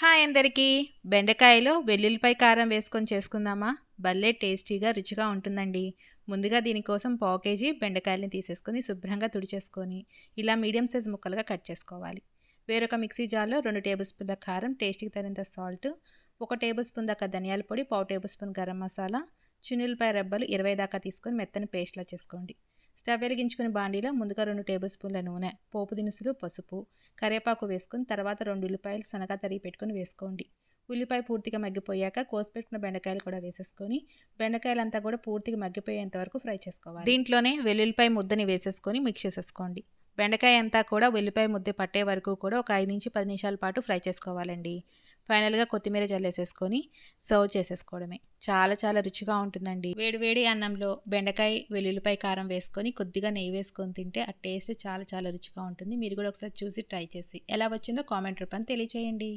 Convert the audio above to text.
Hi అందరికీ. బెండకాయలో వెల్లుల్లిపాయ కారం వేసుకొని చేసుకుందామా? భలే టేస్టీగా రుచిగా ఉంటుందండి. ముందుగా దీనికోసం పావు కేజీ బెండకాయలని తీసేసుకొని శుభ్రంగా తుడిచేసుకొని ఇలా మీడియం సైజ్ ముక్కలుగా కట్ చేసుకోవాలి. వేరొక మిక్సీ జార్లో 2 టేబుల్ స్పూన్ల కారం, టేస్ట్కి తగినంత సాల్ట్, 1 టేబుల్ స్పూన్ దాకా ధనియాల పొడి, పావు టేబుల్ స్పూన్ గరం మసాలా, చిన్నులపాయ రెబ్బలు 20 దాకా తీసుకొని మెత్తని పేస్ట్లా చేసుకోండి. స్టవ్ వెలిగించుకుని బాండీలో ముందుగా 2 టేబుల్ స్పూన్ల నూనె, పోపు దినుసులు, పసుపు, కరివేపాకు వేసుకొని తర్వాత 2 ఉల్లిపాయలు సన్నగా తరిగి పెట్టుకొని వేసుకోండి. ఉల్లిపాయ పూర్తిగా మగ్గిపోయాక కోసి పెట్టుకున్న బెండకాయలు కూడా వేసేసుకొని బెండకాయలంతా కూడా పూర్తిగా మగ్గిపోయేంత వరకు ఫ్రై చేసుకోవాలి. దీంట్లోనే వెల్లుల్లిపాయ ముద్దని వేసేసుకొని మిక్స్ చేసేసుకోండి. బెండకాయ అంతా కూడా ఉల్లిపాయ ముద్ద పట్టే వరకు కూడా ఒక 5 నుంచి 10 నిమిషాల పాటు ఫ్రై చేసుకోవాలండి. ఫైనల్గా కొత్తిమీర జల్లేసేసుకొని సర్వ్ చేసేసుకోవడమే. చాలా రుచిగా ఉంటుందండి. వేడి అన్నంలో బెండకాయ వెల్లుల్లిపాయ కారం వేసుకొని కొద్దిగా నెయ్యి వేసుకొని తింటే ఆ టేస్ట్ చాలా రుచిగా ఉంటుంది. మీరు కూడా ఒకసారి చూసి ట్రై చేసి ఎలా వచ్చిందో కామెంట్ రూపాన్ని తెలియచేయండి.